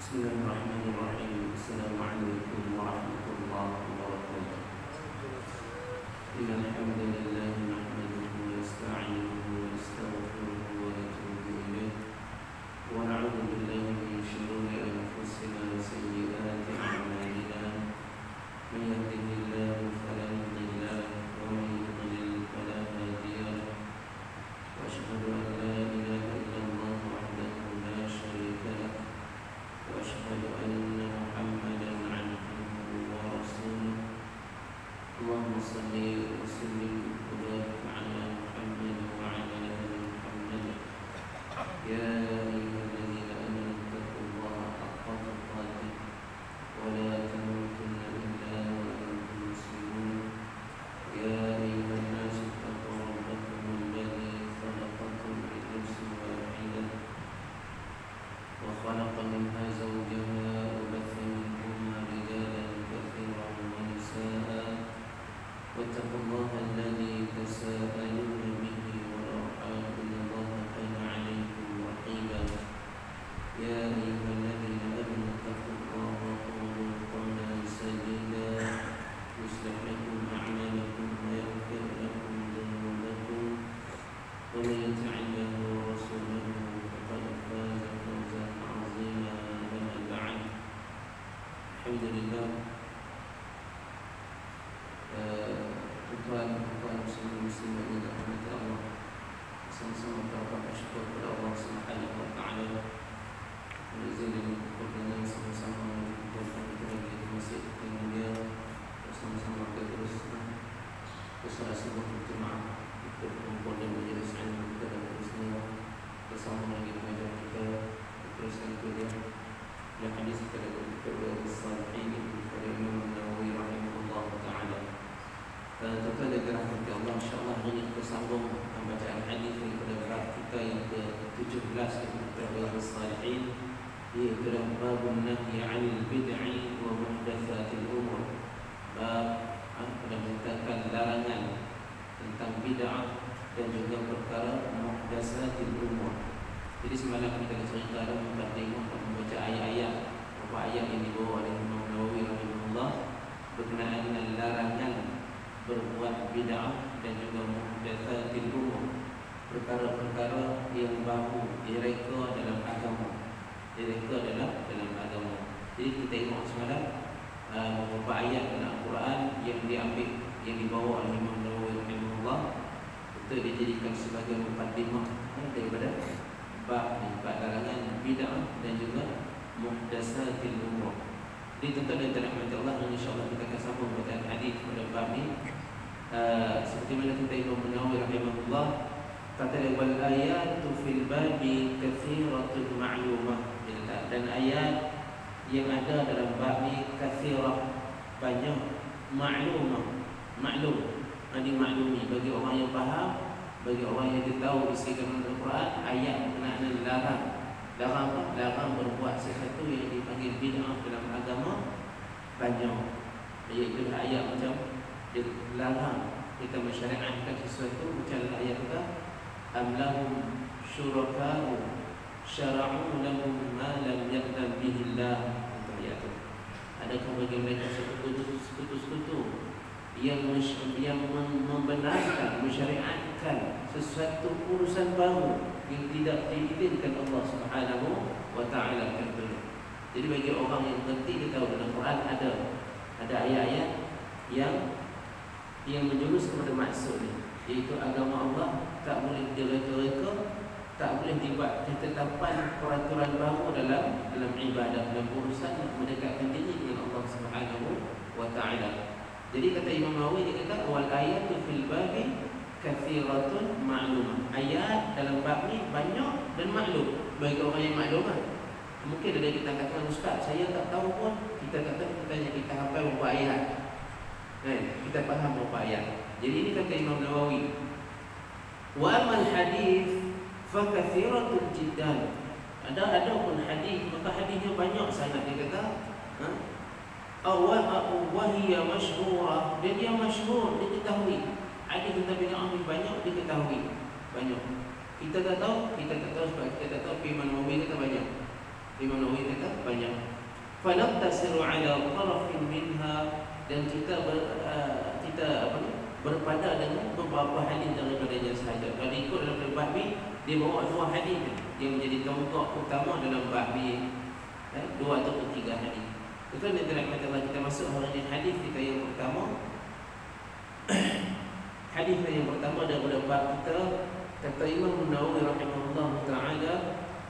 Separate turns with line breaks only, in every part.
Bismillahirrahmanirrahim. Assalamualaikum warahmatullahi wabarakatuh. Innal hamdalillah nahmaduhu wa nasta'inuhu wa nastaghfiruhu wa natubu ilayh wa na'udzu billahi min shururi anfusina wa sayyiati a'malina. Man yahdihillahu fala mudilla lahu wa man yudlil fala hadiya lahu. Wa asyhadu an la ilaha illallah wahdahu la syarika lahu wa asyhadu anna Muhammadan 'abduhu wa rasuluh. Allahumma shalli wa sallim wa barik 'ala Muhammad wa 'ala ali Muhammad. Ya ayyuhalladzina amanu taqullaha haqqa tuqatih wa la tamutunna illa wa antum muslimun. Ya ayyuhan nasu taqu rabbakum alladzi khalaqakum min nafsin wahidah wa khalaqa minha zawjaha wa batha minhuma rijalan katsiran wa nisaa. واتقوا الله الذي تساءلون به والأرحام إن الله كان عليكم رقيبا. يا أيها الذين آمنوا اتقوا الله وقولوا قولا سديدا يصلح لكم أعمالكم ويغفر لكم ذنوبكم ومن يطع الله ورسوله فقد فاز فوزا عظيما. أما بعد، الحمد لله. Tuan-tuan muslimin yang dirahmati Allah, sama-sama kita bersyukur kepada Allah Subhanahu wa taala. Izin dan berkenan sama-sama kita lagi di masjid yang mulia, bersama-sama kita terus sebuah berjemaah ikut kumpul dan majlis ilmu kita dan terusnya bersama lagi mengajar kita teruskan kuliah dan hadis kita dari Riyadhus Shalihin dari Imam Nawawi rahimahullah taala. Tuan-tuan yang dirahmati Allah, insya-Allah hari ini kita sambung bacaan hadis daripada bab kita yang ke-17 dari Riyadhus Shalihin, iaitu babun nahyi 'anil bid'i wa muhdatsatil umur. Bab pada menceritakan larangan tentang bid'ah dan juga perkara muhdatsatil umur. Jadi semalam kita cerita dalam mukadimah membaca ayat-ayat, beberapa ayat yang dibawa oleh Imam Nawawi rahimahullah berkenaan dengan larangan berbuat bid'ah dan juga muhdatsatil umur, perkara-perkara yang baru direka dalam agama. Jadi kita tengok semalam beberapa ayat dalam Al-Quran yang dibawa oleh Imam Nawawi rahimahullah untuk dijadikan sebagai mukadimah daripada bab larangan bid'ah dan juga muhdatsatil umur. Jadi tuan-tuan dan puan-puan Allah, insya-Allah kita akan sambung bacaan hadis pada bab ni. Seperti mana kita Imam Nawawi rahimahullah kata, wal ayatu fil babi katsiratun ma'lumah. Dan ayat yang ada dalam bab ni katsirah, banyak, maklum dimaklumi bagi orang yang faham, bagi orang yang tahu isi dalam Al-Quran. Ayat berkenaan larang berbuat sesuatu yang dipanggil bid'ah dalam agama banyak. Iaitu ayat macam larang kita mensyariatkan sesuatu, macam ayat kata am lahum syuraka'u syara'u lahum ma lam ya'lam bihi Allah. Ayat itu, adakah bagi mereka sekutu-sekutu yang membenarkan, mensyariatkan sesuatu urusan baru yang tidak diizinkan Allah Subhanahu wa taala. Jadi bagi orang yang mengerti, kita tahu dalam Quran ada ayat-ayat yang menjurus kepada maksud ni, iaitu agama Allah tak boleh direka-reka, tak boleh dibuat ketetapan peraturan baru dalam ibadah, dalam urusan yang mendekatkan diri dengan Allah Subhanahu wa taala. Jadi kata Imam Nawawi, dia kata wal ayatu fil babi katsiratun ma'lumah. Ayat dalam bab ni banyak dan maklum bagi orang yang maklum. Mungkin ada kita katakan, ustaz saya tak tahu pun. Kita kata kita tanya, kita hafal berapa ayat, kita faham berapa ayat. Jadi ini kata Imam Nawawi, wa amal hadis fa katsiratun jiddan. Ada pun hadis, maka hadisnya banyak sangat. Dia kata wahiyya masyhurah, dan dia masyhur, diketahui. Hadis tentang bid'ah banyak diketahui, banyak. Kita tak tahu sebab kita tak tahu firman Nawawi kata banyak. Imam Nawawi kata banyak. Fanaqtasiru ala tarafin minha, dan kita berpada dengan beberapa hadis daripadanya sahaja. Kalau ikut dalam bab ni, dia bawa 2 hadis yang menjadi tonggak utama dalam bab ni, 2 atau 3 hadis. Itu yang dirahmati Allah. Kita masuk hari ini hadis kita yang pertama. Hadis yang pertama daripada bab kita, kata Imam Nawawi rahimahullah taala,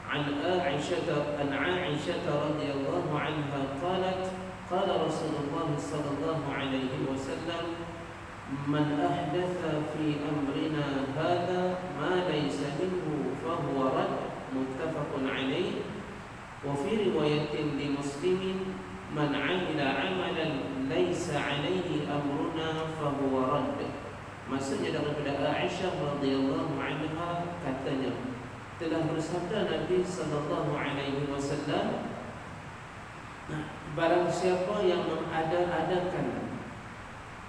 an Aisyah radhiyallahu anha qalat qala Rasulullah sallallahu alaihi wasallam man ahdatha fi amrina hadha ma laysa minhu fa huwa rad, muttafaqun alaih. Wa fi riwayatin li Muslimin man 'amila 'amalan laysa 'alaihi amruna fa huwa rad. Maksudnya daripada Aisyah radhiyallahu anha, katanya telah bersabda Nabi sallallahu alaihi wasallam, barang siapa yang mengada-adakan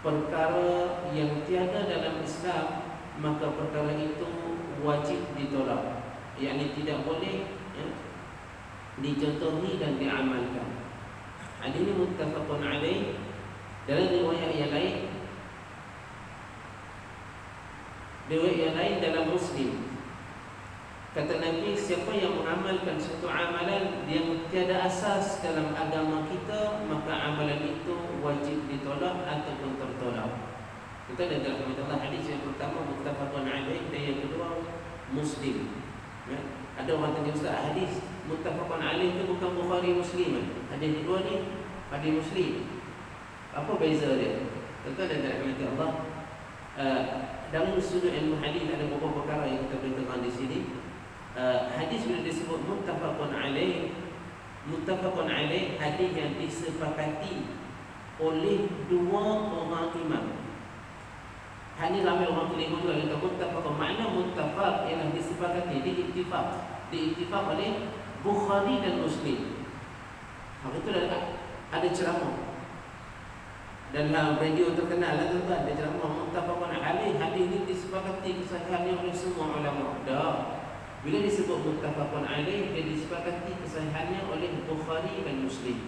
perkara yang tiada dalam Islam, maka perkara itu wajib ditolak, yakni tidak boleh dicontohi dan diamalkan. Hadis ini muttafaqun alaih. Dalam riwayat yang lain dalam Muslim, kata Nabi, siapa yang mengamalkan suatu amalan yang tiada asas dalam agama kita, maka amalan itu wajib ditolak ataupun tertolak. Kita ada dalam Allah hadis yang pertama muttafaqun alaih, dan yang kedua Muslim. Ada orang tanya, Ustaz, hadis muttafaqun alaih itu bukan Bukhari Muslim. Hadis kedua ni hadis Muslim. Apa beza dia? Kita ada dalam Allah. Dalam sudut ilmu hadis ada beberapa perkara yang kita beritahu di sini. Hadis bila disebut muttafaqun alaih, hadis yang disepakati oleh 2 orang imam. Hadis ramai orang keliru juga kata muttafaqun. Makna muttafaq ialah disepakati, diiktifaq oleh Bukhari dan Muslim. Itu ada ceramah dalam radio terkenal lah tuan-tuan, ada ceramah muttafaqun alaih, hadis ini disepakati kesahihannya oleh semua ulama. Dah, bila disebut muttafaqun alaih, dia disepakati kesahihannya oleh Bukhari dan Muslim.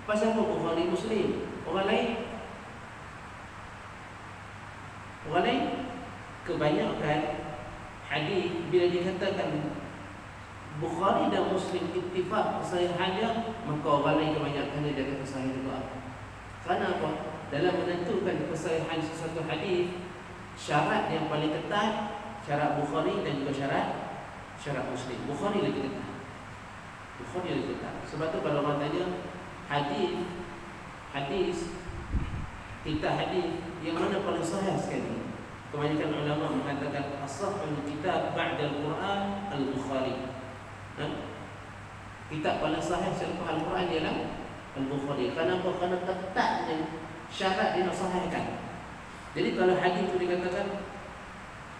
Pasal apa Bukhari Muslim? Orang lain kebanyakan hadis bila dikatakan Bukhari dan Muslim ittifaq kesahihannya, maka orang lain kebanyakan dia kata sahih juga. Kerana apa? Dalam menentukan kesahihan sesuatu hadis, syarat yang paling ketat syarat Bukhari dan juga syarat Muslim. Bukhari lagi ketat. Sebab tu kalau orang tanya hadis yang mana paling sahih sekali, kebanyakan ulama mengatakan as-sahihul kitab ba'da al-Quran al-Bukhari. Kitab paling sahih selepas Al-Quran ialah Al-Bukhari. Kenapa? Kerana ketatnya syarat dia nak sahihkan. Jadi kalau hadis itu dikatakan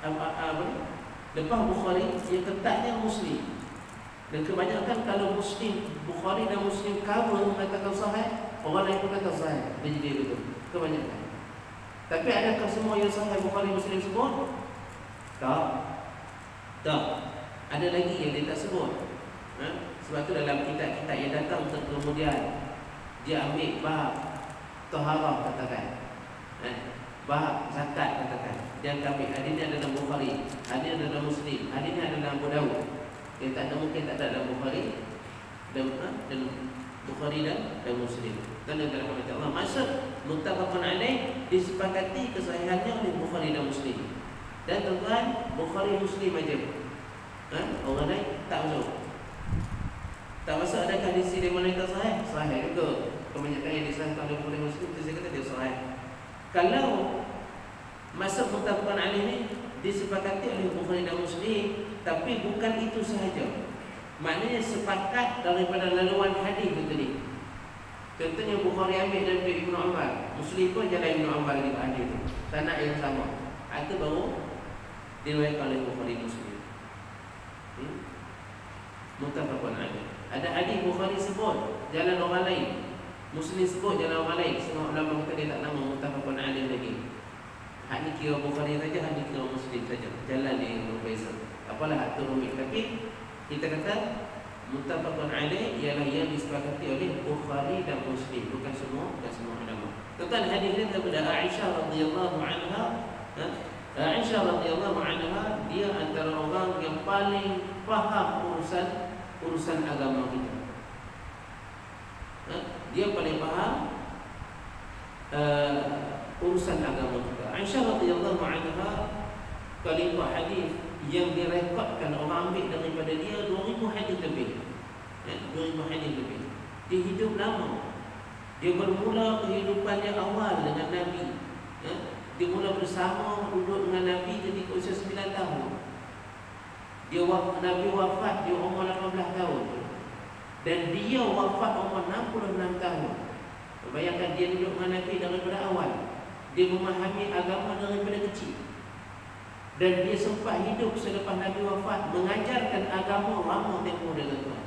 lepas Bukhari, yang ketatnya Muslim. Dan kebanyakan kalau Bukhari dan Muslim cover mengatakan sahih, orang lain pun kata sahih. Dia jadi begitu. Kebanyakan. Tapi adakah semua yang sahih Bukhari Muslim sebut? Tak. Ada lagi yang dia tak sebut. Sebab tu dalam kitab-kitab yang datang kemudian dia ambil bab taharah katakan, bab zakat katakan, dia ambil hadis ni ada dalam Bukhari, hadis ada dalam Muslim, hadis ni ada dalam Abu Dawud. Dia tak ada, mungkin tak ada dalam Bukhari dan Bukhari dan Muslim. Dan dalam kata Allah, maksud muttafaqun alaih disepakati kesahihannya oleh Bukhari dan Muslim. Dan tuan-tuan, Bukhari Muslim aja. Orang lain tak masuk. Tak masuk. Adakah hadis yang mana itu sahih? Sahih juga. Kebanyakan yang disahkan oleh Bukhari Muslim itu saya kata dia sahih. Kalau masuk muttafaqun alaih ni disepakati oleh Bukhari dan Muslim, tapi bukan itu sahaja. Maknanya sepakat daripada laluan hadis itu tadi. Contohnya Bukhari ambil daripada Ibnu Umar, Muslim pun jalan Ibnu Umar di hadis itu. Sanad yang sama. Itu baru diriwayatkan oleh Bukhari Muslim. Muttafaqun alaih. Ada hadis Bukhari sebut jalan orang lain, Muslim sebut jalan orang lain. Semua ulama kata dia tak nama muttafaqun alaih lagi. Hak ni kira Bukhari saja, hak ni kira Muslim saja. Jalan dia yang berbeza. Apalah hak tu rumit. Tapi kita kata muttafaqun alaih ialah yang disepakati oleh Bukhari dan Muslim, bukan semua ulama. Tentang hadis ini daripada Aisyah radhiyallahu anha. Aisyah radhiyallahu anha dia antara orang yang paling faham urusan agama kita. Dia paling faham urusan agama kita. Aisyah radhiyallahu anha kalimah hadis yang direkodkan orang ambil daripada dia 2000 hadis lebih. 2000 hadis lebih. Dia hidup lama. Dia bermula kehidupannya awal dengan Nabi. Dia mula bersama duduk dengan Nabi ketika usia 9 tahun. Nabi wafat dia umur 18 tahun. Dan dia wafat umur 66 tahun. Bayangkan dia duduk dengan Nabi daripada awal. Dia memahami agama daripada kecil. Dan dia sempat hidup selepas Nabi wafat, mengajarkan agama lama tempoh dia tuan.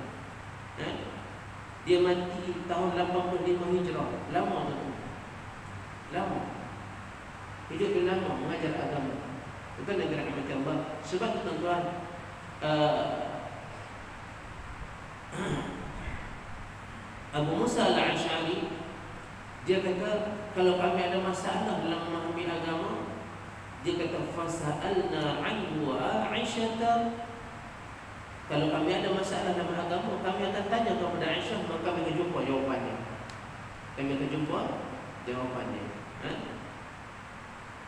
Dia mati tahun 85 Hijrah. Lama tu. Lama. Hidup dia lama mengajar agama. Bukan negara rahmat Allah. Sebab tu tuan-tuan, Abu Musa al-Asy'ari dia kata, kalau kami ada masalah dalam memahami agama, dia kata fasa'alna anhu wa Aisyah. Kalau kami ada masalah dalam agama, kami akan tanya kepada Aisyah, maka kami akan jumpa jawapannya.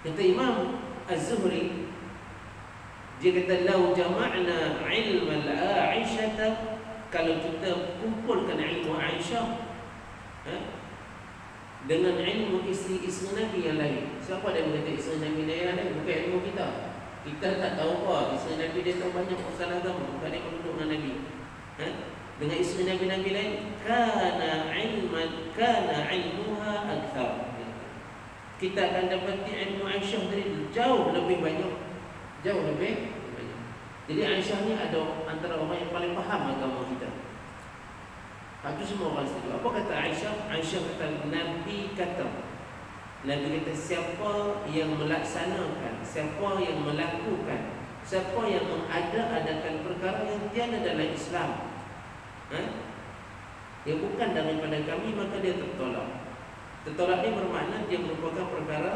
Kata Imam Az-Zuhri, dia kata lau jama'na ilma al-Aisyah, kalau kita kumpulkan ilmu Aisyah dengan ilmu isteri-isteri Nabi yang lain. Siapa ada berkata isteri Nabi yang lain? Bukan ilmu kita. Kita tak tahu apa. Isteri Nabi dia tahu banyak urusan agama. Bukan dia duduk dengan Nabi. Dengan isteri Nabi-Nabi lain, kana ilmuha akthar. Kita akan dapati ilmu Aisyah dari jauh lebih banyak. Jadi Aisyah ni ada antara orang yang paling faham agama kita. Itu semua orang setuju. Apa kata Aisyah? Aisyah kata Nabi kata siapa yang melaksanakan, siapa yang melakukan, siapa yang mengada-adakan perkara yang tiada dalam Islam, dia bukan daripada kami, maka dia tertolak. Tertolak ni bermakna dia merupakan perkara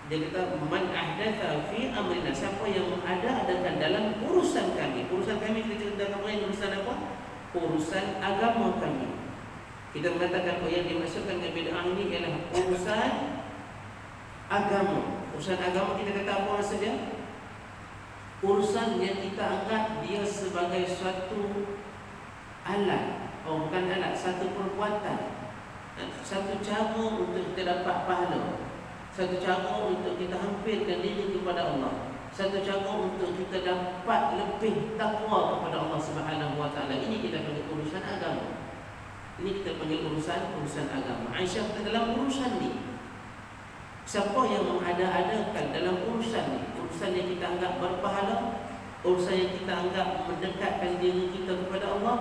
dia kata man ahdatha fi amrina, siapa yang mengada-adakan dalam urusan kami. Urusan kami kita dalam urusan apa? Urusan agama kami. Kita mengatakan yang dimasukkan ke bid'ah ini ialah urusan agama. Urusan agama kita kata apa saja? Urusan yang kita anggap dia sebagai suatu alat, bukan alat, satu perbuatan, satu cara untuk kita dapat pahala, satu cara untuk kita hampirkan diri kepada Allah, satu cara untuk kita dapat lebih takwa kepada Allah Subhanahu wa taala. Ini kita panggil urusan agama. Ini kita panggil urusan agama. Aisyah kata dalam urusan ni, siapa yang mengada-adakan dalam urusan ni, urusan yang kita anggap berpahala, urusan yang kita anggap mendekatkan diri kita kepada Allah,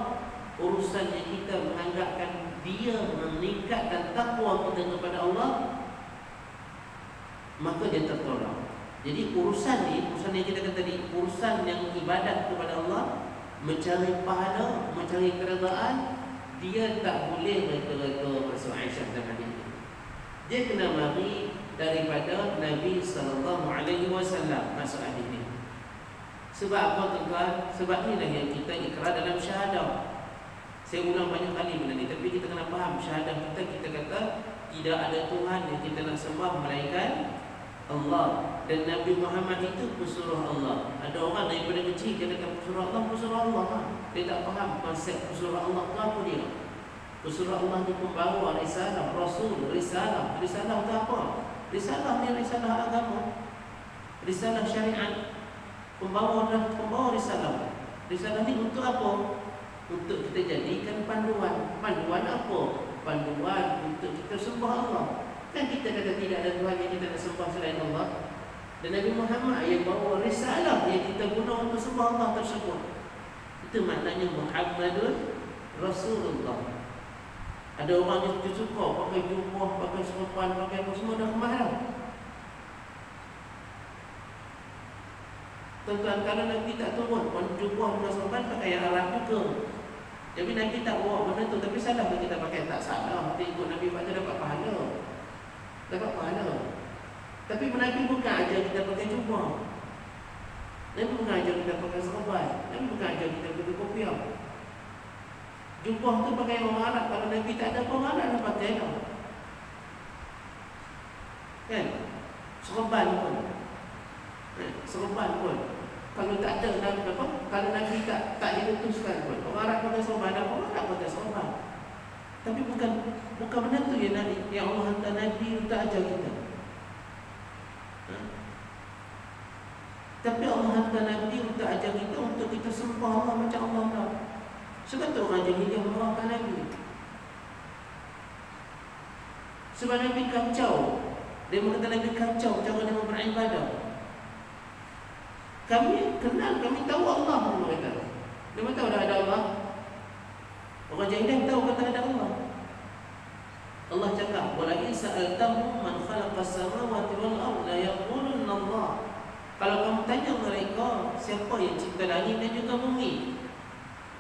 urusan yang kita menganggapkan dia meningkatkan takwa kita kepada Allah, maka dia tertolak. Jadi urusan ni, urusan yang kita kata tadi, urusan yang ibadat kepada Allah, mencari pahala, mencari keredaan, dia tak boleh reka-reka masuk Aisyah dalam hadis ini. Dia kena mari daripada Nabi sallallahu alaihi wasallam masuk hadis ini. Sebab apa tuan-tuan? Sebab inilah yang kita ikrar dalam syahadah. Saya ulang banyak kali benda ni, tapi kita kena faham syahadah kita kata tidak ada Tuhan yang kita nak sembah melainkan Allah, dan Nabi Muhammad itu pesuruh Allah. Ada orang daripada kecil dia kata pesuruh Allah. Dia tak faham konsep pesuruh Allah itu apa dia. Pesuruh Allah itu pembawa risalah, rasul, risalah. Risalah itu apa? Risalah ni risalah agama, risalah syariat. Pembawa risalah. Risalah ni untuk apa? Untuk kita jadikan panduan. Panduan apa? Panduan untuk kita sembah Allah. Kan kita kata tidak ada Tuhan yang kita nak sembah selain Allah. Dan Nabi Muhammad yang bawa risalah yang kita guna untuk sembah Allah tersebut. Itu maknanya Muhammadun Rasulullah. Ada orang yang suka pakai jubah, pakai serupan, pakai apa semua dah mahal. Tuan-tuan, kalau Nabi tak turun jubah dengan sorban pakai yang Arab juga. Jadi Nabi tak bawa benda tu. Tapi salah ke kita pakai? Tak salah. Kita ikut Nabi baca dapat pahala. Dapat pahala. Tapi Nabi bukan ajar kita pakai jubah. Nabi bukan ajar kita pakai sorban. Nabi bukan ajar kita pakai kopiah. Jubah tu pakai orang Arab. Kalau Nabi tak ada orang Arab dah pakai dah. Kan? Sorban pun. Sorban pun. Kalau tak ada Nabi apa? Kalau Nabi tak diutuskan pun. Orang Arab pakai sorban, orang Arab pakai sorban. Tapi bukan benda tu yang Nabi, yang Allah hantar Nabi untuk ajar kita. Tapi Allah hantar Nabi untuk ajar kita, untuk kita sembah Allah macam Allah nak. Sebab tu orang jahiliah marahkan Nabi. Sebab Nabi kacau. Dia berkata Nabi kacau cara dia beribadah. Kami kenal, kami tahu Allah, dia kata. Dia tahu dah ada Allah. Orang jahiliah tahu kata ada Allah. Allah cakap, "Wa la in sa'altahum man khalaqas samawati wal ardh la yaqulunna Allah." Kalau kamu tanya mereka, siapa yang cipta langit dan juga bumi?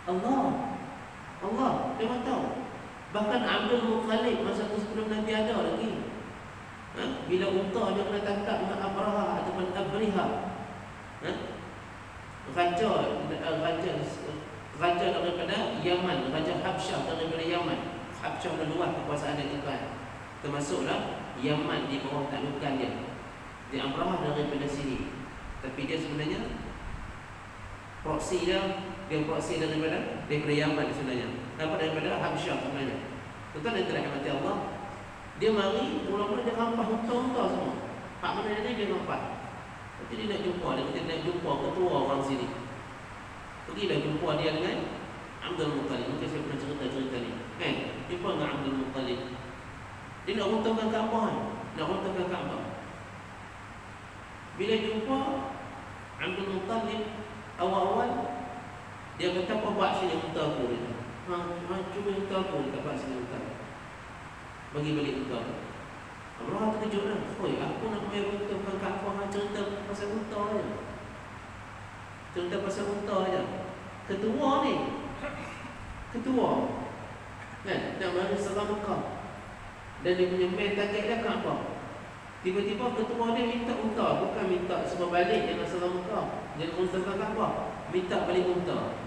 Allah. Dia tahu. Bahkan Abdul Muttalib masa tu sebelum Nabi ada lagi. Bila unta dia kena tangkap dengan Abraha ataupun Abriha. Raja daripada Yaman, Raja Habsyah daripada Yaman. Habsyah dah luas kekuasaan dia tuan. Termasuklah Yaman di bawah taklukan dia. Di Abraha daripada sini. Tapi dia sebenarnya proksi dia proksi daripada Yaman sebenarnya. Apa daripada Habsyah sebenarnya. Tuan-tuan yang dirahmati Allah, dia mari mula-mula dia rampas unta-unta semua. Hak mana dia rampas. Lepas dia nak jumpa, dia nak jumpa ketua orang sini. Pergilah jumpa dia dengan Abdul Muttalib. Mungkin saya pernah cerita ni. Kan? Jumpa dengan Abdul Muttalib. Dia nak runtuhkan Kaabah. Bila jumpa Abdul Muttalib, awal-awal dia kata, "Apa buat sini unta aku?" Dia cuba unta aku, dia buat sini unta. Bagi balik unta. Abraha terkejut lah. "Oi, aku nak main runtuhkan Kaabah, cerita pasal unta je. Cerita pasal unta je. Ketua ni. Kan? Nak mari serang Mekah. Dan dia punya main target dia Kaabah. Tiba-tiba ketua dia minta unta. Bukan minta semua balik jangan serang Mekah. Jangan runtuhkan Kaabah. Minta balik unta.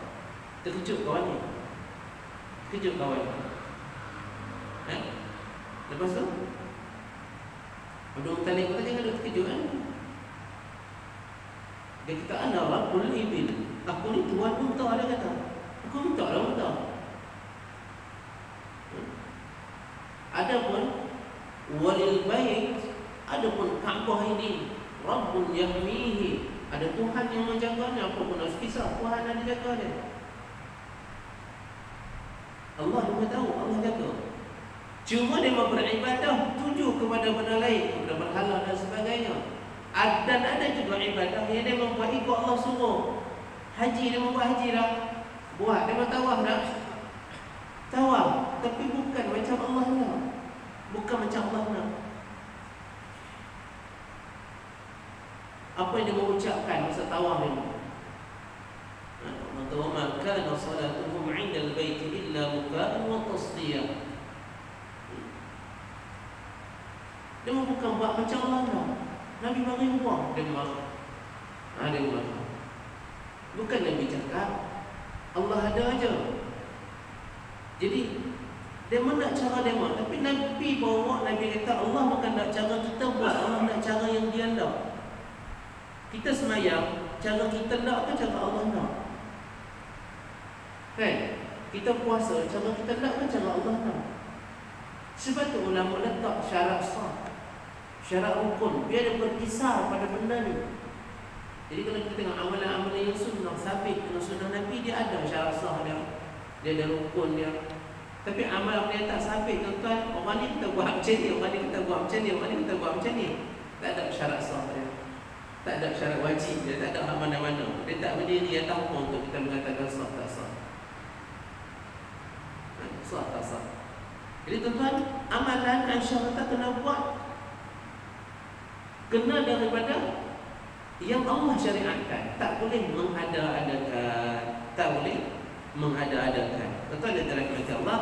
Terkejut kawan ni. Lepas tu Abdul Muttalib kata, "Jangan ada terkejut kan?" Dia kata, "Ana Rabbul Ibil." Aku ni tuan unta, dia kata. Aku minta lah unta. Adapun walil bait, adapun Kaabah ini Rabbun yahmihi, ada Tuhan yang menjaganya. Apa pun harus kisah, Tuhan ada jaga dia. Allah juga tahu, Allah jaga. Cuma dia mau beribadah tuju kepada benda lain, kepada berhala dan sebagainya. Dan ada juga ibadah yang dia membuat ikut Allah suruh. Haji, dia membuat haji dah. Buat, dia mau tawaf dah. Tawaf, tapi bukan macam Allah nak. Bukan macam Allah nak. Apa yang dia mengucapkan masa tawaf ini? "Wa ma kana salatuhum 'inda al-bait illa muka'an wa tasdiyah." Dia bukan buat macam Allah nak. Nabi mari buat, dia marah. Dia marah. Bukan Nabi cakap Allah ada aja. Jadi dia nak cara dia buat. Tapi Nabi bawa, Nabi kata Allah bukan nak cara kita buat, Allah nak cara yang dia nak. Kita semayang, cara kita nak ke cara Allah nak? Kan? Kita puasa, cara kita nak ke cara Allah nak? Sebab tu ulama letak syarat sah, syarat rukun, biar dia berkisar pada benda ni. Jadi kalau kita tengok amalan-amalan yang sunnah, sabit dengan sunnah Nabi, dia ada syarat sah dia. Dia ada rukun dia. Tapi amal yang tak sabit, tuan-tuan, orang ni kita buat macam ni, orang ni kita buat macam ni, orang ni kita buat macam ni. Tak ada syarat sah dia. Tak ada syarat wajib dia, tak ada mana-mana. Dia tak berdiri dia tahu untuk kita mengatakan sah tak sah. Sah tak sah. Jadi tuan-tuan, amalan dan syarat kena buat, kena daripada yang Allah syariatkan. Tak boleh mengada-adakan, tak boleh mengada-adakan. Betul tak kata Allah?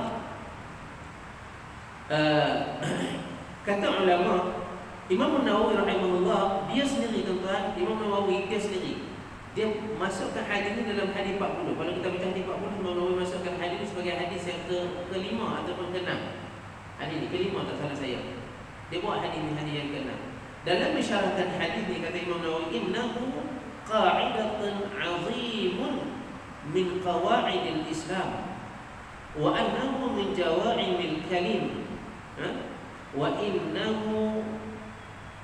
Kata ulama, Imam Nawawi rahimahullah, dia sendiri tuan-tuan, Imam Nawawi dia sendiri, dia masukkan hadis ini dalam hadis 40. Kalau kita baca hadis 40, Imam Nawawi masukkan hadis ini sebagai hadis yang kelima ataupun keenam. Hadis ini kelima tak salah saya. Dia buat hadis ini hadis yang keenam. Dalam mensyarahkan hadis ini kata Imam Nawawi, innahu qa'idatun 'azimun min qawa'idil Islam wa annahu min jawa'imil kalim, wa innahu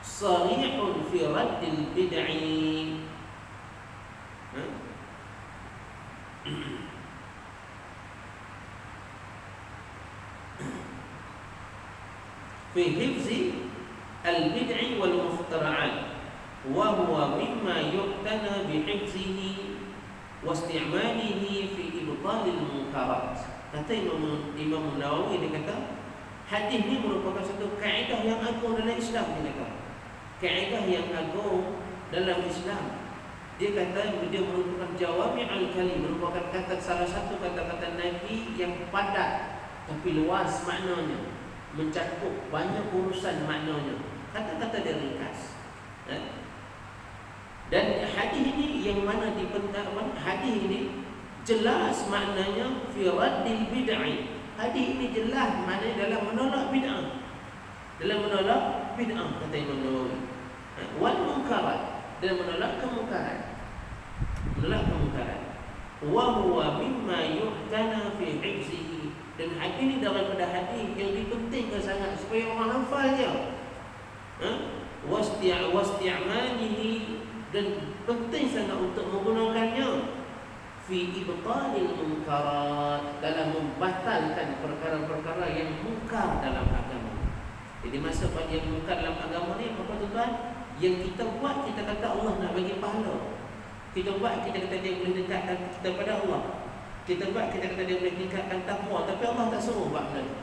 sarihun fi raddil bid'i. Fi hifzi al-bid'i wal mukhtara'at wa huwa mimma yuqtana bi hifzihi wa isti'malihi fi ibtalil munkarat. Kata Imam Nawawi, dia kata hadis ni merupakan satu kaedah yang agung dalam Islam. Dia kata kaedah yang agung dalam Islam. Dia kata dia merupakan jawami'ul kalim, merupakan salah satu kata-kata Nabi yang padat tapi luas maknanya, mencakup banyak urusan maknanya. Kata-kata dia ringkas. Dan hadis ini yang mana dipentangkan, hadis ini jelas maknanya fi raddil bid'ah. Hadis ini jelas maknanya dalam menolak bid'ah. Dalam menolak bid'ah kata Imam Nawawi. Wal munkarat, dan menolak kemungkaran. Menolak kemungkaran. Wa huwa mimma yuhtana fi hifzihi. Dan hadis ini daripada hadis yang dipentingkan sangat supaya orang hafalnya. Wasti'malihi, dan penting sangat untuk menggunakannya fi ibtalil munkarat, dalam membatalkan perkara-perkara yang mungkar dalam agama. Jadi maksud yang mungkar dalam agama ni apa tuan? Yang kita buat, kita kata Allah nak bagi pahala. Kita buat, kita kata dia boleh dekatkan kita pada Allah. Kita buat, kita kata dia boleh tingkatkan takwa, tapi Allah tak suruh buat benda.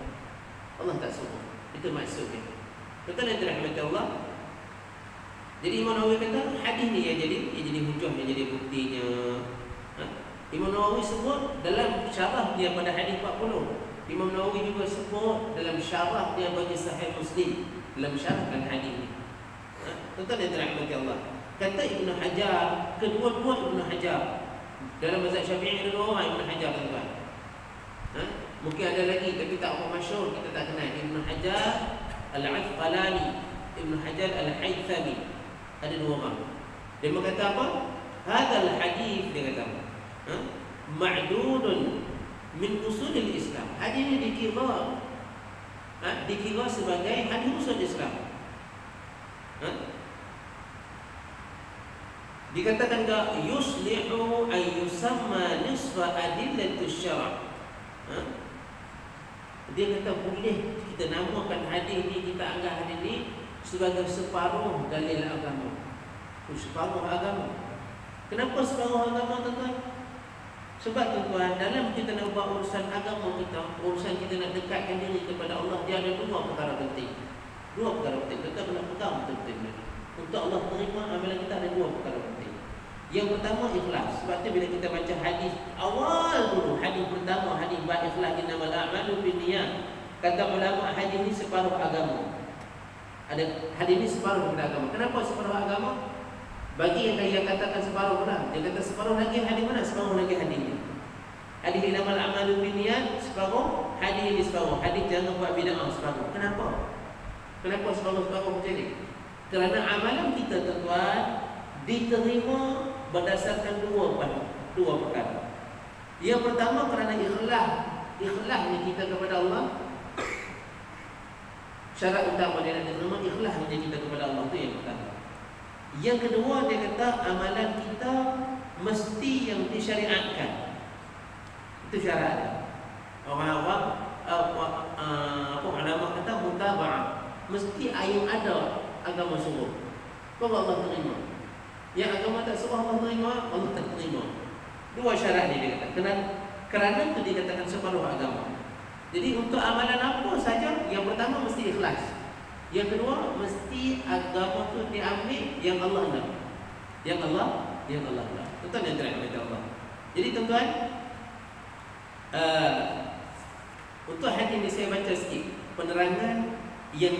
Allah tak suruh. Itu maksudnya. Betul tak dirahmati Allah? Jadi Imam Nawawi kata hadis ni yang jadi hujah, yang jadi buktinya. Imam Nawawi sebut dalam syarah dia pada hadis 40. Imam Nawawi juga sebut dalam syarah dia bagi Sahih Muslim, dalam syarahkan hadis ni. Betul tak dirahmati Allah? Kata Ibnu Hajar, kedua-dua Ibnu Hajar dalam mazhab Syafi'i ada dua orang Ibnu Hajar tuan-tuan. Mungkin ada lagi tapi tak apa masyhur, kita tak kenal. Ibnu Hajar Al-Asqalani, Ibnu Hajar Al-Haythami, ada dua orang. Dia berkata apa? Hadzal hadis, dia kata ma'dudun min usulil Islam. Hadis ini dikira sebagai hadis usul Islam. Dikatakan enggak yuslihu ay yusamma nisfa adillatus syara'. Dia kata boleh kita namakan hadis ni, kita anggap hadis ni sebagai separuh dalil agama. Separuh agama. Kenapa separuh agama tuan-tuan? Sebab tuan-tuan, dalam kita nak buat urusan agama kita, urusan kita nak dekatkan diri kepada Allah, dia ada dua perkara penting. Dua perkara penting. Kita kena pegang betul-betul. Untuk Allah terima amalan kita ada dua perkara penting. Yang pertama ikhlas. Sebab tu bila kita baca hadis awal dulu, hadis pertama, hadis bab ikhlas, innamal a'malu binniyat. Kata ulama hadis ni separuh agama. Ada hadis ni separuh daripada agama. Kenapa separuh agama? Bagi yang katakan separuh pula, dia kata separuh lagi hadis mana? Separuh lagi hadis ni. Hadis innamal a'malu binniyat separuh, hadis ni separuh. Hadis jangan buat bid'ah separuh. Kenapa? Kenapa separuh-separuh macam ni? Kerana amalan kita tuan-tuan diterima berdasarkan dua perkara. Yang pertama kerana ikhlas ni kita kepada Allah. Syarat utama dia nak diterima ikhlas ni kita kepada Allah, tu yang pertama. Yang kedua dia kata amalan kita mesti yang disyariatkan. Itu syarat dia. Orang-orang ulama kata mutaba'ah, mesti yang ada agama suruh, baru Allah terima. Yang agama tak suruh Allah terima, Allah tak terima. Dua syarat dia kata. Kerana itu dikatakan separuh agama. Jadi untuk amalan apa saja, yang pertama mesti ikhlas. Yang kedua mesti agama tu diambil yang Allah nak. Yang Allah pula. Tuan-tuan yang dirahmati Allah. Jadi tuan-tuan, untuk hari ini saya baca sikit penerangan yang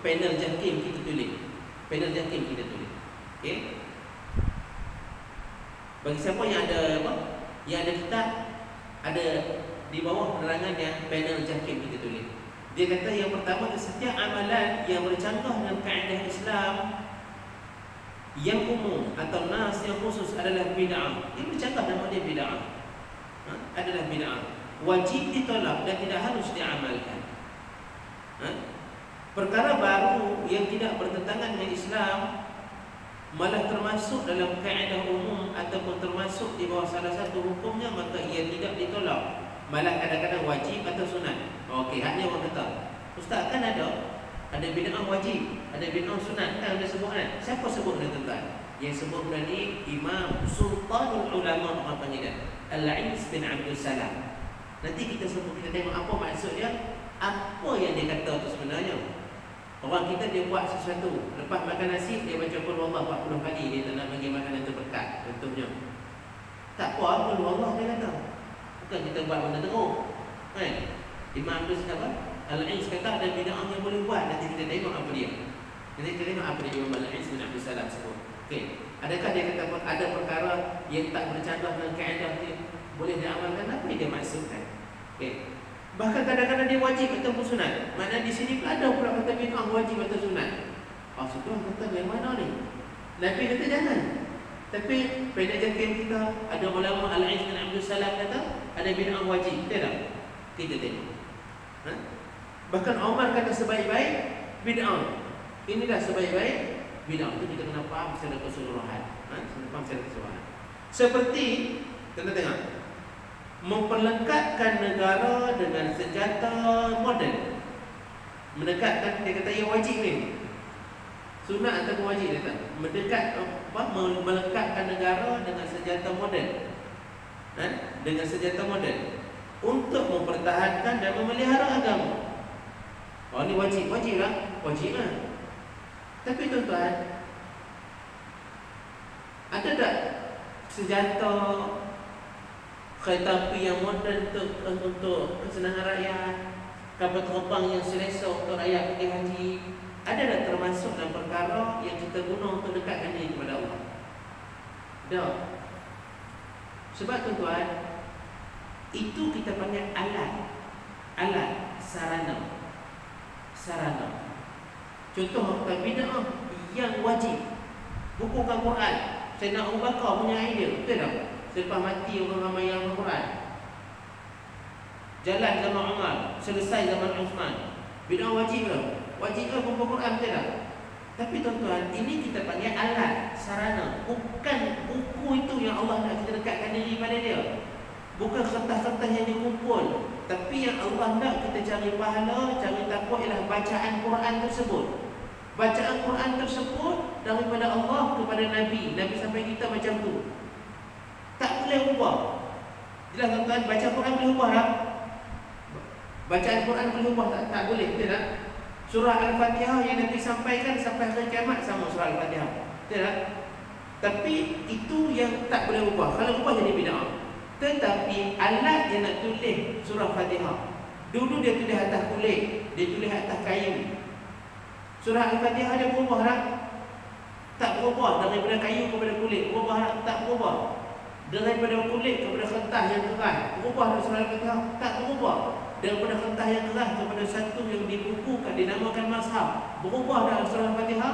panel JAKIM kita tulis. Okey. Bagi siapa yang ada yang ada kitab, ada di bawah penerangan yang panel JAKIM kita tulis. Dia kata yang pertama, setiap amalan yang bercanggah dengan kaedah Islam yang umum atau nas yang khusus adalah bid'ah. Yang bercanggah nama dia bid'ah. Adalah bid'ah. Wajib ditolak dan tidak harus diamalkan. Perkara baru yang tidak bertentangan dengan Islam malah termasuk dalam kaedah umum ataupun termasuk di bawah salah satu hukumnya, maka ia tidak ditolak, malah kadang-kadang wajib atau sunat. Okey, haknya orang kata, ustaz kan ada bid'ah wajib, ada bid'ah sunat, kan ada sebut kan? Siapa sebut ni tuan-tuan? Yang sebut tadi Imam Sultanul Ulama, orang panggil dia Al-Ais bin Abdul Salam. Nanti kita tengok apa maksud dia, apa yang dia kata tu sebenarnya. Orang kita dia buat sesuatu, lepas makan nasi dia baca qul huwallahu 40 kali, dia tak nak bagi makanan tu berkat contohnya. Tak apa, qul huwallahu dia kata. Bukan kita buat benda teruk. Kan? Imam Abdul Salam Al-Ais kata ada bid'ah yang boleh buat. Nanti kita tengok apa dia. Nanti kita tengok apa dia Imam Al-Ais bin Abdul Salam sebut. Okey. Adakah dia kata ada perkara yang tak bercanggah dengan kaedah dia boleh diamalkan? Apa yang dia maksudkan? Okey. Bahkan kadang-kadang dia wajib ataupun sunat. Mana di sini pula ada pula kata bid'ah wajib atau sunat. Tuan kata yang mana ni? Nabi kata jangan. Tapi pada JAKIM kita ada ulama Al-Ais bin Abdul Salam kata ada bid'ah wajib. Betul tak? Kita tengok. Bahkan Umar kata sebaik-baik bid'ah. Inilah sebaik-baik bid'ah. Itu kita kena faham secara keseluruhan. Seperti kita tengok, memperlengkapkan negara dengan senjata moden. Mendekatkan, dia kata ia wajib ni. Sunat atau wajib dia kata. Melengkapkan negara dengan senjata moden. Dengan senjata moden untuk mempertahankan dan memelihara agama. Ini wajib lah. Tapi tuan-tuan, ada tak senjata kereta api yang moden untuk kesenangan rakyat, kapal terbang yang selesa untuk rakyat pergi haji? Ada tak termasuk dalam perkara yang kita guna untuk dekatkan diri kepada Allah? Tak. Sebab tuan-tuan, itu kita panggil alat sarana. Contoh bid'ah yang wajib, bukukan Quran. Sayyidina Abu Bakar punya idea, betul tak? Selepas mati orang ramai yang Al-Quran, jalan zaman Umar, selesai zaman Uthman. Bid'ah wajib lah. Wajib lah buku Quran, betul tak? Tapi tuan-tuan, ini kita panggil alat, sarana. Bukan buku itu yang Allah nak kita dekatkan diri pada dia. Bukan kertas-kertas yang dikumpul. Tapi yang Allah nak kita cari pahala, cari takwa ialah bacaan Quran tersebut. Bacaan Quran tersebut daripada Allah kepada Nabi. Nabi sampai kita macam tu. Tak boleh ubah. Jelas tuan-tuan, baca Quran boleh ubah tak? Bacaan Quran boleh ubah tak boleh, betul tak? Surah Al-Fatihah yang Nabi sampaikan sampai hari kiamat sama surah Al-Fatihah, betul tak? Tapi itu yang tak boleh ubah. Kalau ubah jadi bid'ah. Tetapi alat yang nak tulis surah Fatihah, dulu dia tulis atas kulit, dia tulis atas kayu. Surah Al-Fatihah dia berubah tak? Tak berubah. Daripada kayu kepada kulit, berubah tak? Tak berubah. Daripada kulit kepada kertas yang keras, berubah tak surah Al-Fatihah? Tak berubah. Daripada kertas yang keras kepada satu yang dibukukan, dinamakan mazhab, berubah tak surah Al-Fatihah?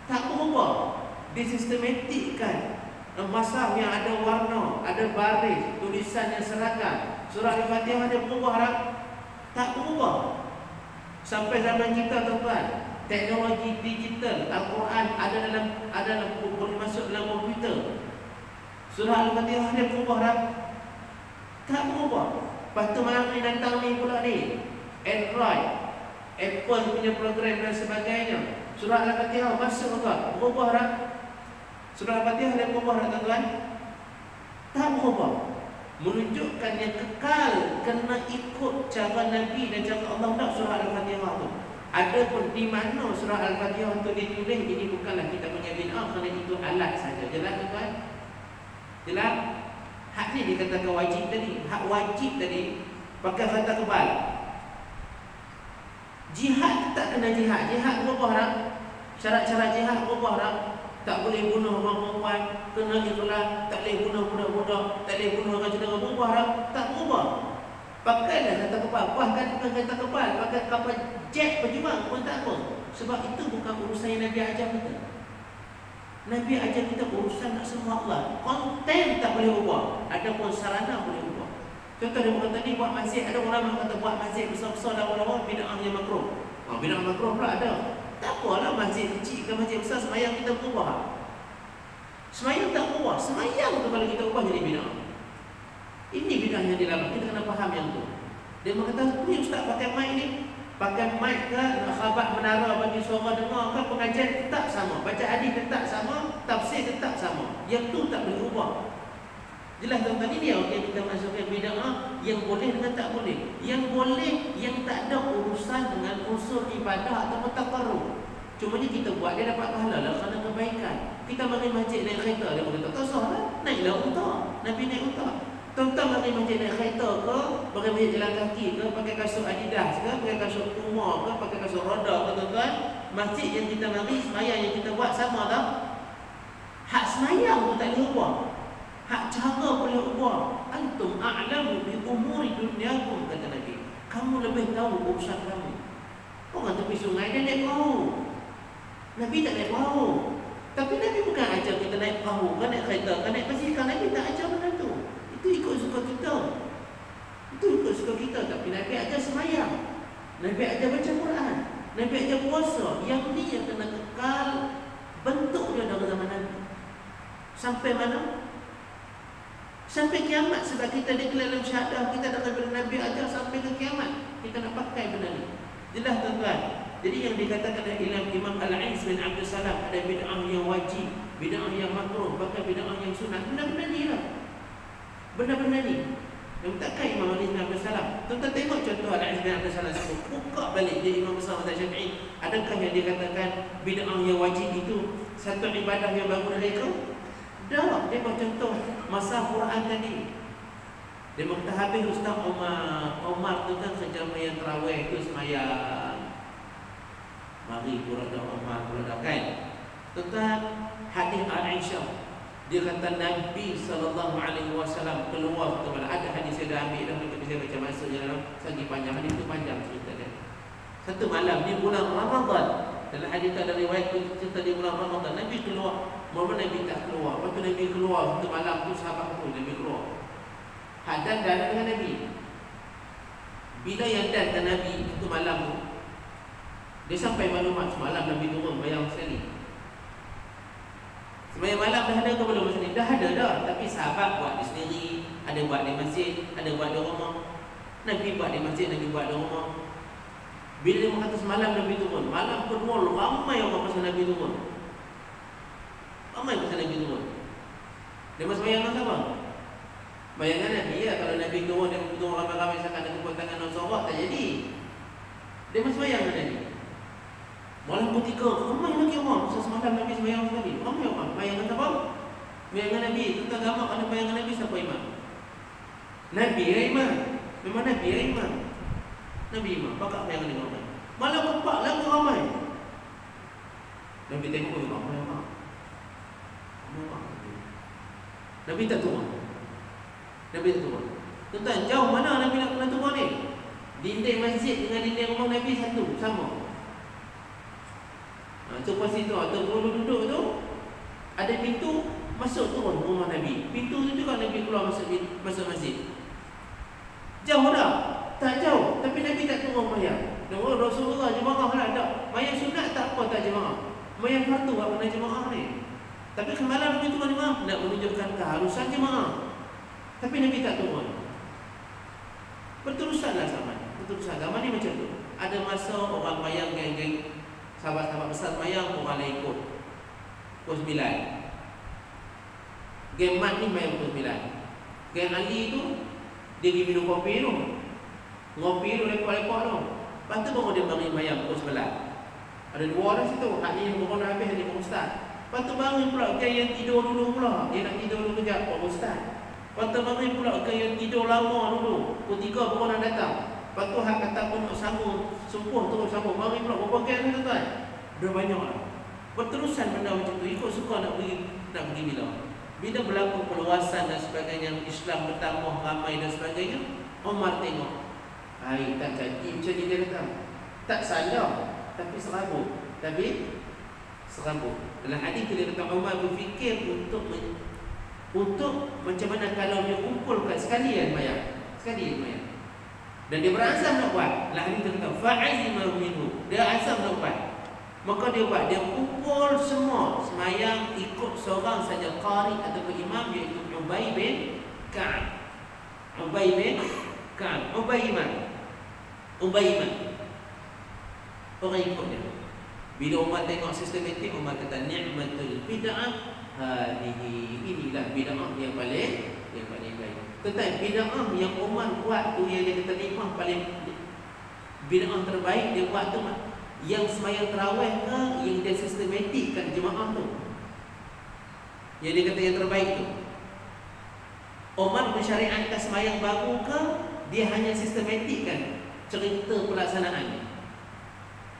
Tak berubah. Disistematikkan. Mazhab yang ada warna, ada baris, tulisan yang seragam. Surah Al-Fatihah dia berubah tak? Tak berubah. Sampai zaman kita tuan-tuan, teknologi digital, Al-Quran ada boleh masuk dalam komputer. Surah Al-Fatihah dia berubah tak? Tak berubah. Lepas tu malam ni datang ni pula ni Android, Apple punya program dan sebagainya. Surah Al-Fatihah masuk tak? Berubah tak? Surah Al-Fatihah dia berubah tak tuan-tuan? Tak berubah. Menunjukkan yang kekal kena ikut cara Nabi dan cara Allah nak surah Al-Fatihah tu. Ada pun di mana surah Al-Fatihah itu ditulis, ini bukanlah kita punya bid'ah, kerana itu alat saja. Jelas tuan? Jelas? Hak ni dikatakan wajib tadi. Hak wajib tadi pakai kata kebal. Jihad tak kena jihad. Jihad berubah dah. Syarat-syarat jihad berubah dah. Tak boleh bunuh orang perempuan, kena ikhlas, tak boleh bunuh budak-budak, tak boleh bunuh orang cenderung, berubah dah. Tak berubah. Pakailah kata kebal. Bahkan bukan kata kebal, pakai kapal jet berjuang pun tak apa. Sebab itu bukan urusan yang Nabi ajar kita. Nabi ajar kita urusan nak semua Allah. Konten tak boleh ubah, adapun sarana boleh ubah. Contoh dia kata tadi buat masjid, ada orang yang kata buat masjid besar-besar lawak-lawak bid'ah yang makruh. Bid'ah makruh pula ada. Tak apalah masjid kecil ke masjid besar, semayang kita berubah. Semayang tak berubah. Semayang tu kalau kita ubah jadi bid'ah. Ini bid'ah yang dilakukan. Kita kena faham yang tu. Dia mengatakan, ni ustaz pakai mic ni, pakai mic ke, nak khabar menara bagi suara dengar ke, pengajian tetap sama, baca hadis tetap sama, tafsir tetap sama. Yang tu tak boleh ubah. Jelas tuan-tuan, ini dia yang kita masukkan bid'ah yang boleh dengan tak boleh. Yang boleh, yang tak ada urusan dengan unsur ibadah atau takarruf. Cumanya kita buat, dia dapat pahala lah kerana kebaikan. Kita mari masjid naik kereta, dia kata tak sah lah, naiklah unta. Nabi naik unta. Tuan-tuan mari masjid naik kereta ke, pakai masjid jalan kaki ke, pakai kasut Adidas ke, pakai kasut Puma ke, pakai kasut roda ke, tuan-tuan. Masjid yang kita mari, semayang yang kita buat sama tak? Hak semayang tu tak boleh ubah. Hak cara boleh ubah. Antum a'lamu bi umuri dunyakum, kata Nabi. Kamu lebih tahu urusan kamu. Orang tepi sungai dia naik perahu. Nabi tak naik perahu. Tapi Nabi bukan ajar kita naik perahu, kan naik kereta, kan naik basikal. Nabi tak ajar benda tu. Itu ikut suka kita. Itu ikut suka kita. Tapi Nabi ajar semayang, Nabi ajar baca Quran, Nabi ajar puasa. Yang ni yang kena kekal bentuk dia dari zaman Nabi. Sampai mana? Sampai kiamat. Sebab kita declare dalam syahadah kita dapat benda Nabi ajar sampai ke kiamat. Kita nak pakai benda ni. Jelas tuan-tuan. Jadi yang dikatakan oleh Imam Al-Aiz bin Abdul Salam, ada bid'ah yang wajib, bid'ah yang makruh, bahkan bid'ah yang sunat. Benda-benda ni lah. Benda-benda ni. Yang takkan Imam Al-Aiz bin Abdul Salam. Tuan-tuan tengok contoh Al-Aiz bin Abdul Salam sebut. Buka balik dia Imam Besar Mazhab Syafi'i. Adakah yang dikatakan bid'ah yang wajib itu satu ibadah yang baru dari itu? Dah, dia buat contoh masa Quran tadi. Dia berkata habis Ustaz Omar tu kan semayang tarawih tu semayang. Mari burada Omar burada kan. Tuan-tuan, hadis Aisyah. Dia kata Nabi SAW keluar kepada, ada hadis saya dah ambil dah, kita bisa baca maksudnya dalam sagi panjang. Hadis itu panjang cerita dia. Satu malam di bulan Ramadan, dalam hadis ada riwayat cerita di bulan Ramadan, Nabi keluar. Mula Nabi tak keluar. Lepas tu Nabi keluar satu malam tu, sahabat tu Nabi keluar. Hadan dah dengan Nabi. Bila yang dan dengan Nabi itu malam tu, dia sampai maklumat semalam Nabi turun bayang sekali. Semayang malam dah ada ke belum masa ni? Dah ada dah. Tapi sahabat buat di sendiri, ada buat di masjid, ada buat di rumah. Nabi buat di masjid, Nabi buat di rumah. Bila dia kata semalam Nabi turun, malam kedua ramai orang pasal Nabi turun. Ramai pasal Nabi turun. Dia masih bayang dengan siapa? Bayangan Nabi ya, kalau Nabi turun dia turun ramai-ramai seakan ada tepuk tangan dan sorak, tak jadi. Dia masih bayang dengan Nabi. Malam ketika ramai lagi orang. Pasal semalam Nabi sembahyang sekali. Ramai orang. Bayangan siapa? Bayangan Nabi. Tentang gambar kalau bayangan Nabi siapa imam? Nabi ya imam. Memang Nabi ya imam. Nabi imam. Bakal bayangan dia ramai. Malam keempat lagi ramai. Nabi tengok ramai orang. Nabi tak turun. Nabi tak turun. Tuan-tuan, jauh mana Nabi nak kena turun ni? Dinding masjid dengan dinding rumah Nabi satu, sama. Tu pas itu atau duduk tu ada pintu masuk turun rumah Nabi. Pintu tu juga Nabi keluar masuk masjid. Jauh dah? Tak jauh. Tapi Nabi tak turun mayang. Dan Rasulullah jemaah lah tak. Mayang sunat tak apa tak jemaah. Mayang fardu tak pernah jemaah ni. Tapi kemalam Nabi turun jemaah nak menunjukkan keharusan jemaah. Tapi Nabi tak turun. Berterusanlah zaman. Berterusan zaman ni macam tu. Ada masa orang mayang geng-geng sahabat-sahabat besar mayang, orang lain ikut pukul 9. Geng Mat ni mayang pukul 9. Geng Ali tu dia pergi minum kopi tu, ngopi tu lepak-lepak tu. Lepas Lepas tu baru dia bagi bayar pukul 11. Ada 2 orang situ, hak ni baru nak habis, ni Pak Ustaz. Lepas tu bagi pula ke yang tidur dulu pula. Dia nak tidur dulu kejap, Pak Ustaz. Lepas tu bagi pula ke yang tidur lama dulu. Pukul 3 baru nak datang. Lepas tu hak kata pun nak sambung, sempurn terus sambung. Bagi pula berapa game tu tuan? Dah banyak lah. Berterusan benda macam tu, ikut suka nak pergi bila. Bila berlaku perluasan dan sebagainya, Islam bertambah ramai dan sebagainya, Umar tengok, hai, tak jadi macam ni dia kata. Tak salah, tapi serabut. Dalam hadis dia kata Umar berfikir untuk macam mana kalau dia kumpulkan sekalian bayar. Dan dia berazam nak buat. Dalam hadis dia kata fa'azima minhu. Dia azam nak buat. Maka dia buat, dia kumpul semua semayang ikut seorang saja qari ataupun imam, iaitu Ubay bin Ka'ab. Ubay Iman. Orang ikut dia. Bila Umar tengok sistematik, Umar kata ni'matul bid'ah hadihi. Inilah bid'ah yang paling baik. Tetapi bid'ah yang Umar buat tu, yang dia kata nikmah paling bid'ah terbaik dia buat tu, yang semayang tarawih ke, yang dia sistematikkan jemaah tu, yang dia kata yang terbaik tu. Umar mensyariatkan semayang baru ke, dia hanya sistematikkan cerita pelaksanaannya.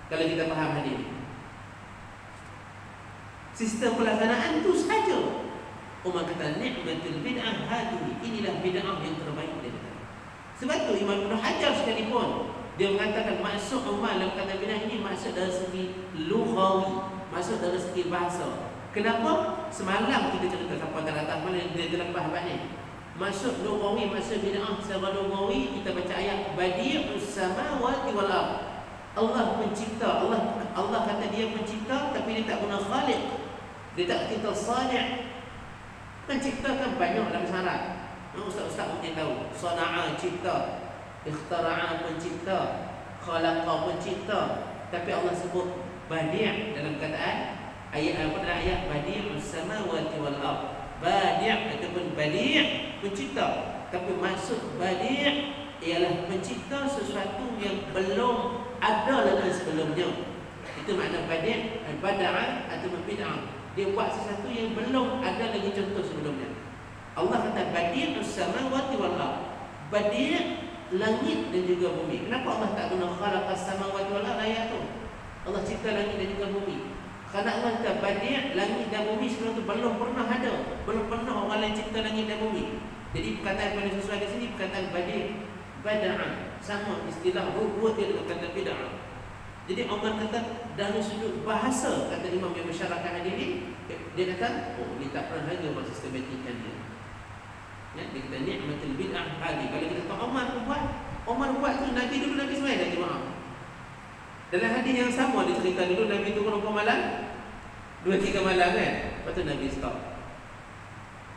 Kalau kita faham hadis ni, sistem pelaksanaan tu saja. Umar kata ni'matul bid'ah hadihi. Inilah bid'ah yang terbaik dia kata. Sebab tu Imam Ibn Hajar sekalipun dia mengatakan maksud Umar dalam kata bid'ah ini maksud dari segi lughawi, maksud dari segi bahasa. Kenapa? Semalam kita cerita sampai atas mana dia dalam bahagian ni. Maksud lughawi, maksud bid'ah secara lughawi, kita baca ayat badi'us samawati wal ardh. Allah pencipta. Allah kata dia pencipta, tapi dia tak guna khaliq. Dia tak kata sani'. Pencipta kan banyak dalam syarat. Ustaz-ustaz mungkin tahu. Sana'a cipta, ikhtara'a pencipta, khalaqa pencipta. Tapi Allah sebut badi' dalam kataan dalam ayat badi'us samawati wal ardh. Badi' ataupun badi' pencipta. Tapi maksud badi' ialah mencipta sesuatu yang belum ada lagi sebelumnya. Itu makna badi', bada'a atau bid'ah. Dia buat sesuatu yang belum ada lagi contoh sebelumnya. Allah kata badi'us samawati wal ardh. Badi' langit dan juga bumi. Kenapa Allah tak guna khalaqas samawati wal ardh ayat tu? Allah cipta langit dan juga bumi. Kerana Allah kata badi' langit dan bumi sebelum tu belum pernah ada. Belum pernah orang lain cipta langit dan bumi. Jadi perkataan paling sesuai di sini perkataan badi', bada'ah. Sama istilah rubuh dia dengan kata bid'ah. Jadi Umar kata dari sudut bahasa, kata Imam yang mensyarahkan hadis ni, dia kata ni tak pernah lagi orang sistematikkan dia. Ya, dia kata ni'matul bid'ah hadi. Kalau kita tahu Umar buat tu Nabi dulu, Nabi semai dah jemaah. Dalam hadis yang sama dia cerita dulu Nabi turun ke malam 2-3 malam kan. Lepas tu Nabi stop.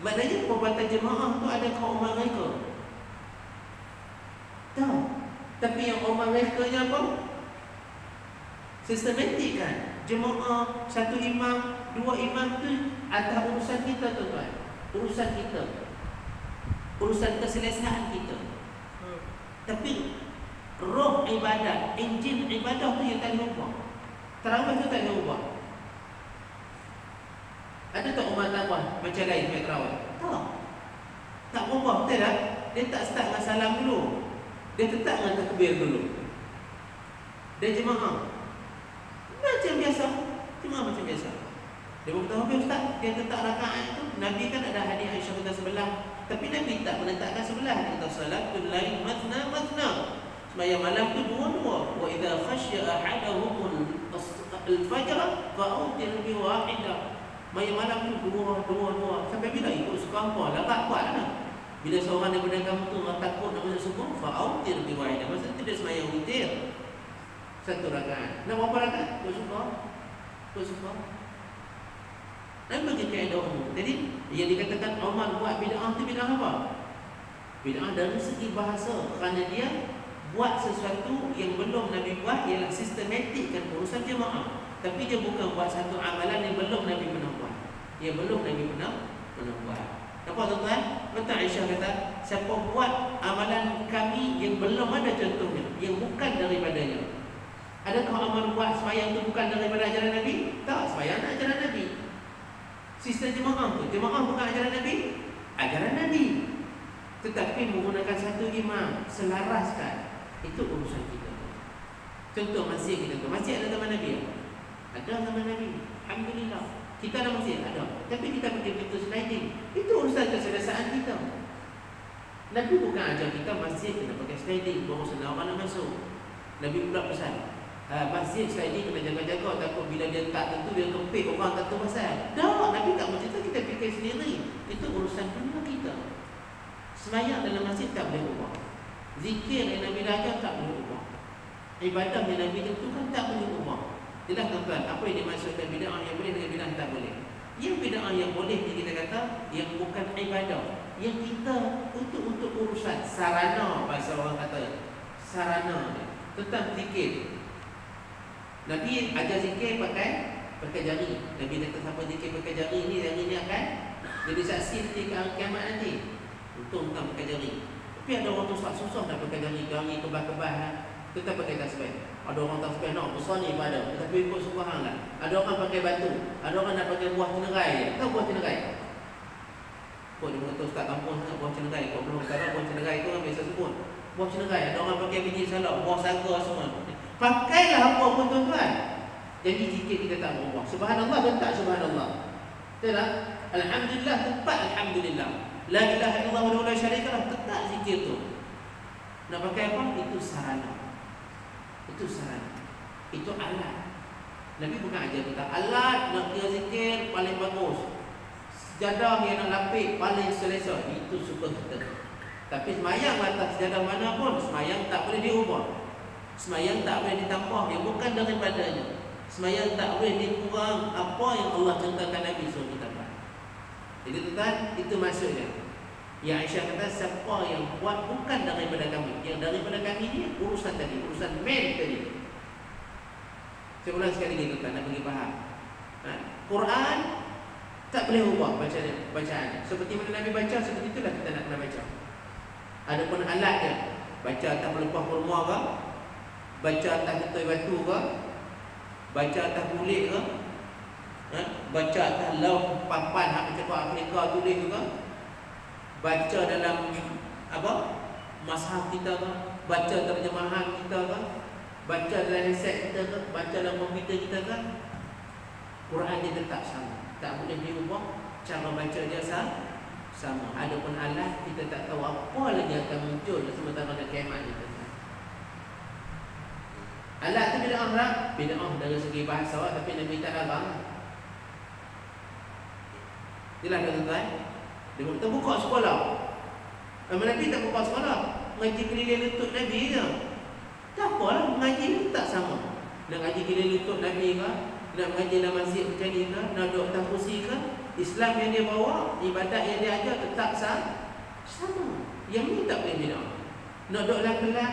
Maknanya perbuatan jemaah tu ada kaum Umar mereka. Tahu. Tapi yang Umar mereka nya apa? Sistematik kan. Jemaah, satu imam, 2 imam tu atas urusan kita tuan-tuan. Urusan kita. Urusan keselesaan kita. Tapi roh ibadat, enjin ibadah tu yang tak diubah. Tarawih tu tak diubah. Ada tak umat tambah macam lain buat tarawih? Tak berubah, betul tak? Dia tak start dengan salam dulu. Dia tetap dengan takbir dulu. Dia jemaah macam biasa. Macam biasa. Dia berkata, "Habis Ustaz, dia tetap rakaat itu." Nabi kan ada hadis Aisyah kata sebelah. Tapi Nabi tak menetapkan sebelah. Dia kata salatul lail mathna. Sembahyang malam tu 2-2. Wa idza khasya ahadahum al-fajr fa'utir bi wahidah. Sembahyang malam tu 2. Sampai bila ikut suka apa? Lah kuat lah. Bila seorang daripada kamu tu takut nak masuk subuh, fa'utir bi wahidah. Maksudnya dia sembahyang witir. 1 rakaat. Nak berapa rakaat? Kau suka. Dan bagi kaedah umum. Jadi yang dikatakan Umar buat bid'ah tu bid'ah apa? Bid'ah dari segi bahasa. Kerana dia buat sesuatu yang belum Nabi buat, ialah sistematikkan urusan jemaah. Tapi dia bukan buat satu amalan yang belum Nabi pernah buat. Yang belum Nabi pernah buat. Apa tuan-tuan? Betul Aisyah kata, siapa buat amalan kami yang belum ada contohnya, yang bukan daripadanya, Adakah amal buat semayang itu bukan daripada ajaran Nabi? Tak, semayang ajaran Nabi. Sistem jemaah bukan ajaran Nabi? Ajaran Nabi. Tetapi menggunakan satu imam, selaraskan, itu urusan kita. Contoh masjid kita tu, masjid ada zaman Nabi? Ada zaman Nabi. Alhamdulillah. Kita ada masjid? Ada. Tapi kita pakai pintu sliding. Itu urusan keselesaan kita. Nabi bukan ajar kita masjid kena pakai sliding, baru senang orang nak masuk. Nabi pula pesan, masjid sliding kena jaga-jaga, takut bila dia tak tentu dia kempit, orang tak tahu pasal. Tak, Nabi tak macam tu, kita fikir sendiri. Itu urusan dunia kita. Semayang dalam masjid tak boleh ubah. Zikir yang Nabi ajar tak boleh ubah. Ibadah yang Nabi tentukan tak boleh ubah. Jelas tuan-tuan, apa yang dimaksudkan bid'ah yang boleh dengan bid'ah tak boleh. Yang bid'ah yang boleh ni kita kata yang bukan ibadah, yang kita untuk urusan sarana, bahasa orang kata sarana ni, tentang zikir. Nabi ajar zikir pakai jari. Nabi kata siapa zikir pakai jari ni akan jadi saksi nanti kiamat nanti. Untung bukan pakai jari. Tapi ada orang tu susah nak pakai jari kebah-kebah. Kita pakai tasbih. Ada orang tasbih nak besar ni ibadah, tapi ikut suka hang lah. Ada orang pakai batu, ada orang nak pakai buah cenerai. Tahu buah cenerai? Kau dia kata ustaz kampung buah cenerai. Kau belum tahu buah cenerai tu kan biasa sebut. Buah cenerai. Ada orang pakai biji salak, buah saga semua. Pakailah apa pun tuan-tuan. Jadi zikir kita tak berubah. Subhanallah dan tak subhanallah. Betul tak? Alhamdulillah tetap alhamdulillah. La ilaha illallah wa la syarika lah, tetap zikir tu. Nak pakai apa? Itu sarana. Itu sarana. Itu alat. Nabi bukan ajar kita alat nak kira zikir paling bagus, sejadah yang nak lapik paling selesa. Itu suka kita. Tapi semayang atas sejadah mana pun, semayang tak boleh diubah. Semayang tak boleh ditambah yang bukan daripadanya. Semayang tak boleh dikurang apa yang Allah ceritakan Nabi suruh kita buat. Jadi tuan, itu maksudnya. Yang Aisyah kata siapa yang buat bukan daripada kami, yang daripada kami ni urusan tadi, urusan men tadi. Saya ulang sekali lagi tuan, nak bagi faham. Quran tak boleh ubah bacaan. Seperti mana Nabi baca, seperti itulah kita nak kena baca. Adapun alat dia, baca atas pelepah kurma ke, baca atas getoi batu ke, baca atas kulit ke, baca atas lauh papan hak cakap Afrika tulis ke, baca dalam apa mashaf kita ke, baca terjemahan kita ke, baca dalam headset kita ke, baca dalam komputer kita ke, Quran dia tetap sama, tak boleh diubah. Cara baca dia sama. Adapun alat kita tak tahu apa lagi akan muncul sementara ada kiamat kita. Alat tu bid'ah lah, bid'ah dari segi bahasa, tapi Nabi tak larang. Jelas tak tuan? Dia kata buka sekolah. Nabi tak buka sekolah, ngaji keliling lutut Nabi je. Tak apalah, ngaji ni tak sama. Nak ngaji keliling lutut Nabi ke, nak ngaji dalam masjid macam ni ke, nak duduk atas kursi ke, Islam yang dia bawa, ibadat yang dia ajar tetap sama. Yang ni tak boleh bid'ah. Nak duduk dalam kelas,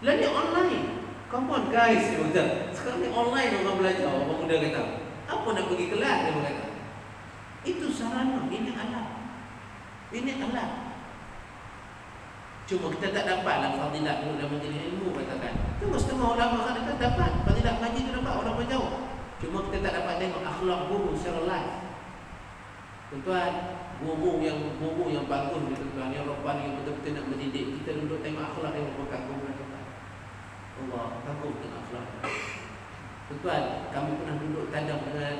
lah ni online. Come on guys, dia kata. Sekarang ni online orang belajar, orang muda kata. Apa nak pergi kelas, dia kata. Itu sarana, ini alat. Ini alat. Cuma kita tak dapatlah fadilat dulu dalam majlis ilmu katakan. Cuma setengah ulama kata dapat fadilat ngaji tu dapat orang berjauh. Cuma kita tak dapat tengok akhlak guru secara live. Tuan-tuan, guru yang bagus ni tuan-tuan, yang rabbani yang betul-betul nak mendidik, kita duduk tengok akhlak yang berkagum tuan-tuan. Allah takut dengan akhlak. Tuan-tuan, kami pernah duduk tadam dengan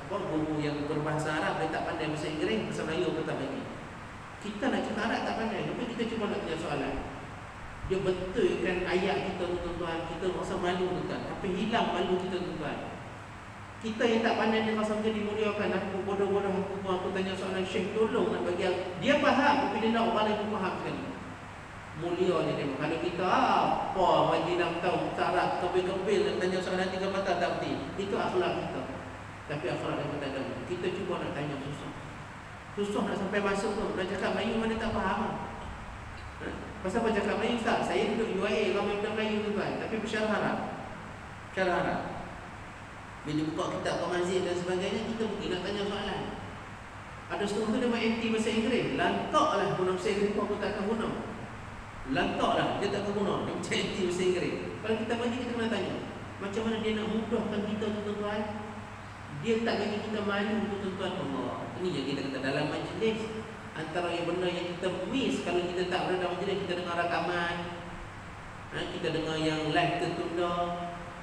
guru yang berbahasa Arab, dia tak pandai bahasa Inggeris, bahasa Melayu pun tak bagi. Kita nak cakap Arab tak pandai, tapi kita cuba nak tanya soalan. Dia betulkan ayat kita tuan-tuan, kita rasa malu tuan-tuan, tapi hilang malu kita tuan-tuan. Kita yang tak pandai dia rasa macam dimuliakan. Aku bodoh-bodoh aku tanya soalan, Syekh tolong nak bagi dia faham, tapi dia nak orang lain faham sekali. Mulia dia tengok. Kalau kita apa majlis 6 tahun Arab kepil-kepil nak tanya soalan 3 mata tak berhenti. Itu akhlak kita. Tapi akhlak yang kita ada, kita cuba nak tanya susah nak sampai masuk tu. Nak cakap Melayu mana tak faham. Pasal apa cakap Melayu tak? Saya duduk UIA ramai budak Melayu tu kan, tapi bersyarah Arab. Syarah Arab. Bila buka kitab Masjid dan sebagainya, kita pergi nak tanya soalan. Ada setengah tu dia main anti bahasa Inggeris. Lantaklah guna bahasa Inggeris, aku tak akan guna. Lantaklah, dia tak akan guna. Dia macam anti bahasa Inggeris. Kalau kita pergi, kita kena tanya. Macam mana dia nak mudahkan kita tuan-tuan? Dia tak bagi kita malu tuan-tuan Allah. Ini yang kita kata dalam majlis, antara yang benda yang kita miss kalau kita tak berada dalam majlis, kita dengar rakaman, kita dengar yang live tertunda,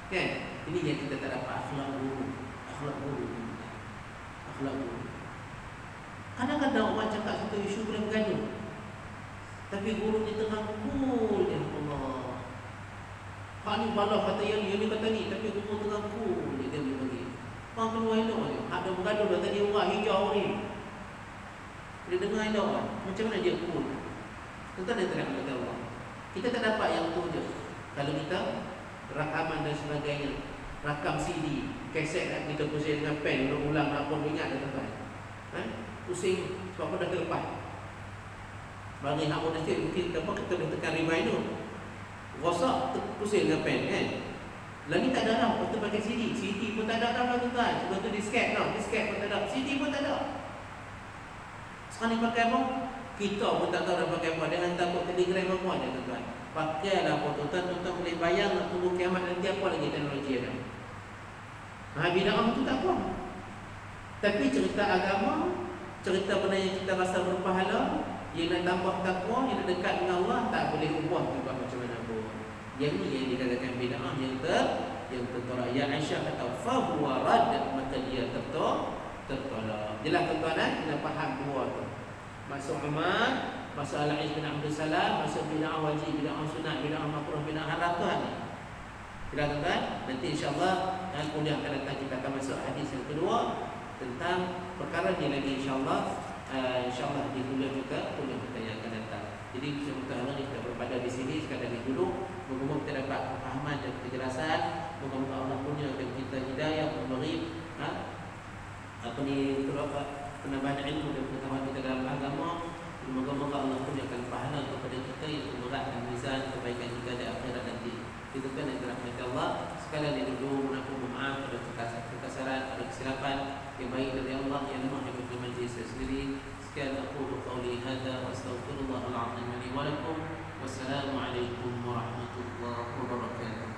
kan? Ini yang kita tak dapat akhlak guru. Akhlak guru. Akhlak guru. Kadang-kadang orang cakap satu isu boleh bergaduh, tapi guru di tengah cool, ya Allah. Hak ni balah kata yang ni kata ni, tapi guru tengah cool, dia boleh bagi. Orang keluar elok ni, ada bergaduh dah tadi orang hijau ni. Dia dengar elok kan, macam mana dia cool? Tuan-tuan dia terang kata Allah. Kita tak dapat yang tu je. Kalau kita rakaman dan sebagainya, rakam CD, kaset kita pusing dengan pen, ulang apa ingat dah tuan-tuan. Pusing sebab apa dah terlepas. Bagi hak monastik mungkin apa kita boleh tekan rewind tu. Rosak pusing dengan pen kan. Lagi tak ada dah, kita pakai CD. CD pun tak ada dah tuan-tuan. Sebab tu disket tau, disket pun tak ada, CD pun tak ada. Sekarang ni pakai apa? Kita pun tak tahu dah pakai apa. Dia hantar buat telegram apa dia tuan-tuan. Pakailah apa tuan-tuan, tuan-tuan boleh bayang nak tunggu kiamat nanti apa lagi teknologi ada. Bid'ah itu tak apa. Tapi cerita agama, cerita benda yang kita rasa berpahala, yang nak tambah takwa, yang nak dekat dengan Allah, tak boleh ubah juga macam mana pun. Yang ni yang dikatakan bid'ah yang tertolak. Ya Aisyah kata fa huwa rad, maka dia tertolak. Jelas tuan-tuan, kita faham dua tu. Maksud Umar, maksud Al-Aiz bin Abdul Salam, maksud bid'ah wajib, bid'ah sunat, bid'ah makruh, bid'ah haram tu ni. Jelas tuan-tuan? Nanti insya-Allah kuliah akan datang kita akan masuk hadis yang kedua tentang perkara ni lagi insya-Allah. InsyaAllah di kuliah juga kuliah kita yang akan datang. Jadi sementara ni kita berpada di sini sekadar dulu. Moga-moga kita dapat pemahaman dan kejelasan. Moga-moga Allah kurniakan kita hidayah, memberi penambahan ilmu dan pengetahuan kita dalam agama. Moga-moga Allah kurniakan pahala kepada kita yang memberatkan mizan kebaikan kita di akhirat nanti. Itu kan yang dirahmati Allah. Sekali lagi dulu aku mohon maaf pada kekasaran, pada kesilapan yang baik dari Allah yang lemah yang berjaya sendiri. Sekian aku qauli hadza wa astaghfirullahal azim li wa lakum. Wassalamualaikum warahmatullahi wabarakatuh.